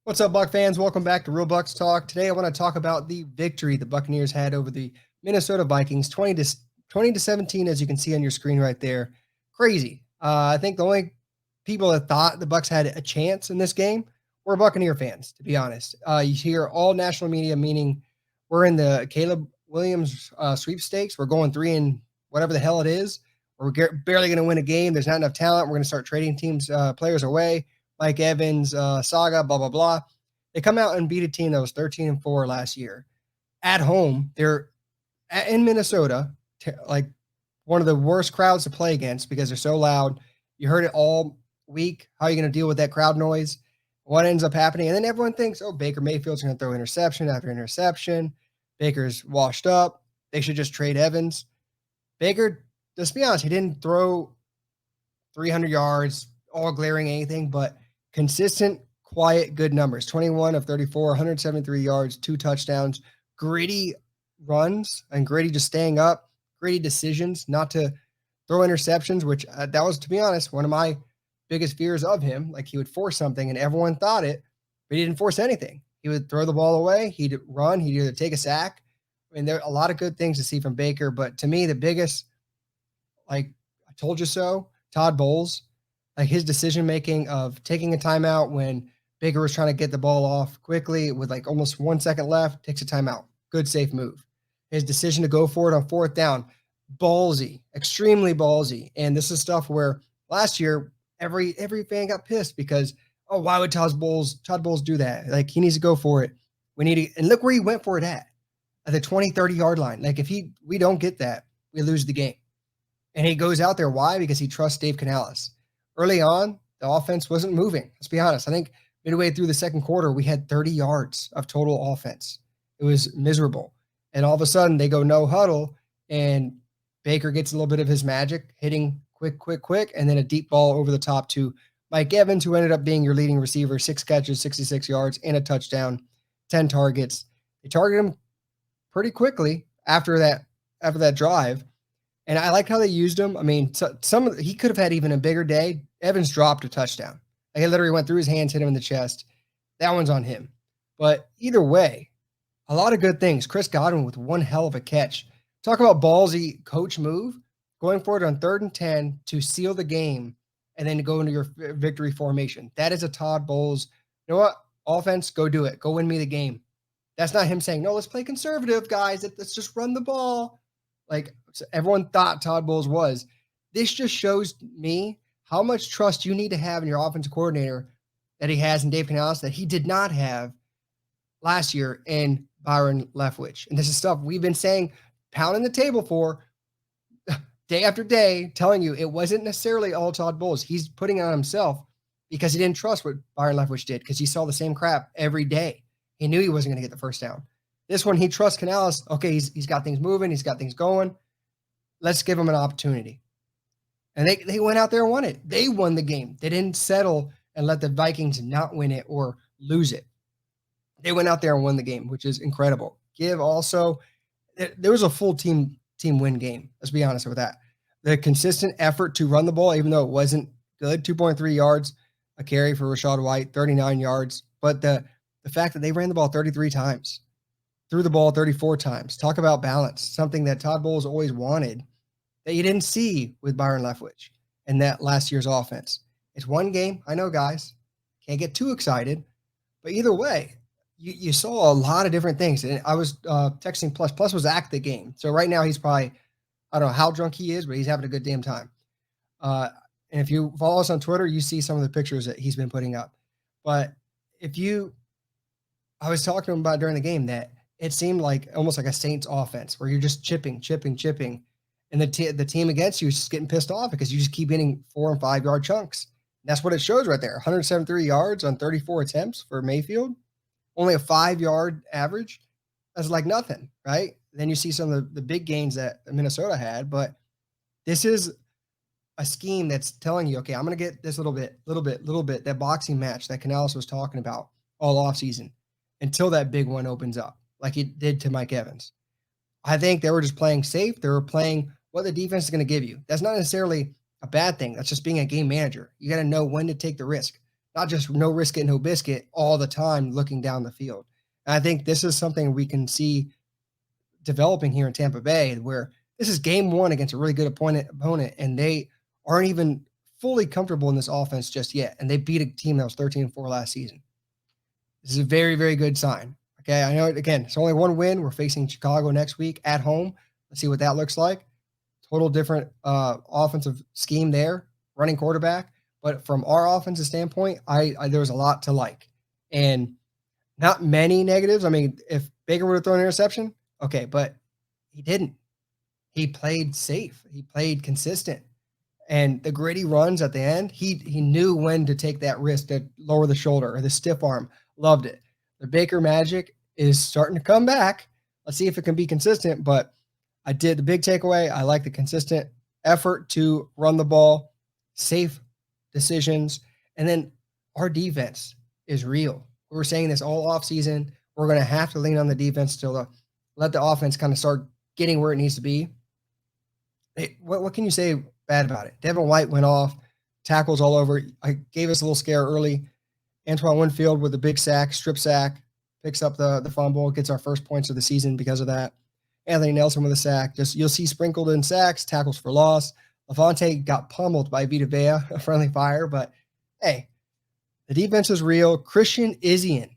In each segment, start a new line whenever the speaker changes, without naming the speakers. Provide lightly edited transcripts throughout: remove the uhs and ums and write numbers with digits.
What's up, Buck fans? Welcome back to Real Bucks Talk. Today, I want to talk about the victory the Buccaneers had over the Minnesota Vikings, 20 to 17, as you can see on your screen right there. Crazy. I think the only people that thought the Bucks had a chance in this game were Buccaneer fans, to be honest. You hear all national media, meaning we're in the Caleb Williams sweepstakes. We're going three and whatever the hell it is. We're barely going to win a game. There's not enough talent. We're going to start trading players away. Mike Evans, saga, blah, blah, blah. They come out and beat a team that was 13-4 last year. At home, they're in Minnesota, like one of the worst crowds to play against because they're so loud. You heard it all week. How are you going to deal with that crowd noise? What ends up happening? And then everyone thinks, oh, Baker Mayfield's going to throw interception after interception. Baker's washed up. They should just trade Evans. Baker, let's be honest, he didn't throw 300 yards, all glaring anything, but consistent, quiet, good numbers. 21 of 34, 173 yards, 2 touchdowns, gritty runs, and gritty just staying up, gritty decisions, not to throw interceptions, which that was, to be honest, one of my biggest fears of him. Like he would force something and everyone thought it, but he didn't force anything. He would throw the ball away. He'd run. He'd either take a sack. I mean, there are a lot of good things to see from Baker, but to me, the biggest, like I told you so, Todd Bowles, like his decision making of taking a timeout when Baker was trying to get the ball off quickly with like almost 1 second left, takes a timeout. Good, safe move. His decision to go for it on 4th down, ballsy, extremely ballsy. And this is stuff where last year every fan got pissed because, oh, why would Todd Bowles do that? Like he needs to go for it. We need to, and look where he went for it at the 20, 30-yard line. Like if we don't get that, we lose the game. And he goes out there. Why? Because he trusts Dave Canales. Early on, the offense wasn't moving. Let's be honest. I think midway through the second quarter, we had 30 yards of total offense. It was miserable. And all of a sudden, they go no huddle, and Baker gets a little bit of his magic, hitting quick, and then a deep ball over the top to Mike Evans, who ended up being your leading receiver, 6 catches, 66 yards, and a touchdown, 10 targets. They targeted him pretty quickly after that drive. And I liked how they used him. I mean, he could have had even a bigger day. Evans dropped a touchdown. Like, it literally went through his hands, hit him in the chest. That one's on him. But either way, a lot of good things. Chris Godwin with one hell of a catch. Talk about ballsy coach move. Going for it on 3rd and 10 to seal the game and then go into your victory formation. That is a Todd Bowles. You know what? Offense, go do it. Go win me the game. That's not him saying, no, let's play conservative, guys. Let's just run the ball. Like everyone thought Todd Bowles was. This just shows me how much trust you need to have in your offensive coordinator that he has in Dave Canales that he did not have last year in Byron Leftwich. And this is stuff we've been saying, pounding the table for day after day, telling you it wasn't necessarily all Todd Bowles. He's putting it on himself because he didn't trust what Byron Leftwich did because he saw the same crap every day. He knew he wasn't going to get the first down. This one, he trusts Canales. Okay, he's got things moving. He's got things going. Let's give him an opportunity. And they went out there and won it. They won the game. They didn't settle and let the Vikings not win it or lose it. They went out there and won the game, which is incredible. There was a full team win game. Let's be honest with that. The consistent effort to run the ball, even though it wasn't good, 2.3 yards a carry for Rachaad White, 39 yards. But the fact that they ran the ball 33 times, threw the ball 34 times. Talk about balance, something that Todd Bowles always wanted that you didn't see with Byron Leftwich in that last year's offense. It's one game. I know, guys. Can't get too excited. But either way, you saw a lot of different things. And I was texting Plus. Plus was at the game. So right now he's probably, I don't know how drunk he is, but he's having a good damn time. And if you follow us on Twitter, you see some of the pictures that he's been putting up. But I was talking to him about during the game that it seemed like almost like a Saints offense where you're just chipping. And the team against you is just getting pissed off because you just keep hitting 4 and 5 yard chunks. And that's what it shows right there. 173 yards on 34 attempts for Mayfield. Only a 5-yard average. That's like nothing, right? Then you see some of the big gains that Minnesota had. But this is a scheme that's telling you, okay, I'm going to get this little bit, that boxing match that Canales was talking about all offseason until that big one opens up, like he did to Mike Evans. I think they were just playing safe. They were playing what the defense is going to give you. That's not necessarily a bad thing. That's just being a game manager. You got to know when to take the risk. not just no risk it, no biscuit all the time looking down the field. And I think this is something we can see developing here in Tampa Bay, where this is game one against a really good opponent, and they aren't even fully comfortable in this offense just yet. And they beat a team that was 13-4 last season. This is a very, very good sign. Okay. I know, again, it's only one win. We're facing Chicago next week at home. Let's see what that looks like. Total different offensive scheme there, running quarterback. But from our offensive standpoint, there was a lot to like. And not many negatives. I mean, if Baker would have thrown an interception, okay, but he didn't. He played safe. He played consistent. And the gritty runs at the end, he knew when to take that risk to lower the shoulder or the stiff arm. Loved it. The Baker magic is starting to come back. Let's see if it can be consistent. But the big takeaway. I like the consistent effort to run the ball, safe decisions, and then our defense is real. We were saying this all offseason. We're going to have to lean on the defense to let the offense kind of start getting where it needs to be. What can you say bad about it? Devin White went off, tackles all over. I gave us a little scare early. Antoine Winfield with a big sack, strip sack, picks up the fumble, gets our first points of the season because of that. Anthony Nelson with a sack. Just you'll see sprinkled in sacks, tackles for loss. Levante got pummeled by Vita Vea, a friendly fire, but hey, the defense is real. Christian Izien,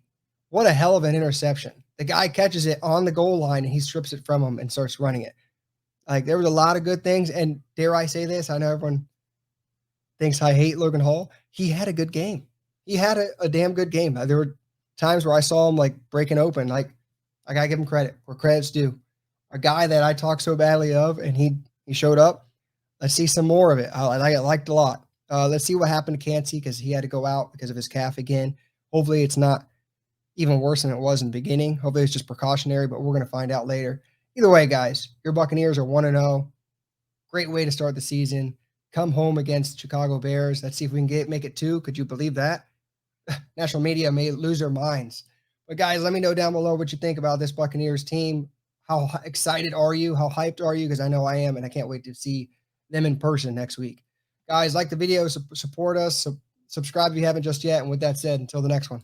what a hell of an interception. The guy catches it on the goal line and he strips it from him and starts running it. Like, there was a lot of good things, and dare I say this, I know everyone thinks I hate Logan Hall. He had a good game. He had a damn good game. There were times where I saw him like breaking open. Like, I gotta give him credit where credit's due. A guy that I talk so badly of, and he showed up. Let's see some more of it. I liked a lot. Let's see what happened to Cansey because he had to go out because of his calf again. Hopefully it's not even worse than it was in the beginning. Hopefully it's just precautionary, but we're going to find out later. Either way, guys, your Buccaneers are 1-0. Great way to start the season. Come home against Chicago Bears. Let's see if we can make it 2. Could you believe that? National media may lose their minds. But guys, let me know down below what you think about this Buccaneers team. How excited are you? How hyped are you? Because I know I am, and I can't wait to see them in person next week. Guys, like the video, support us, subscribe if you haven't just yet. And with that said, until the next one.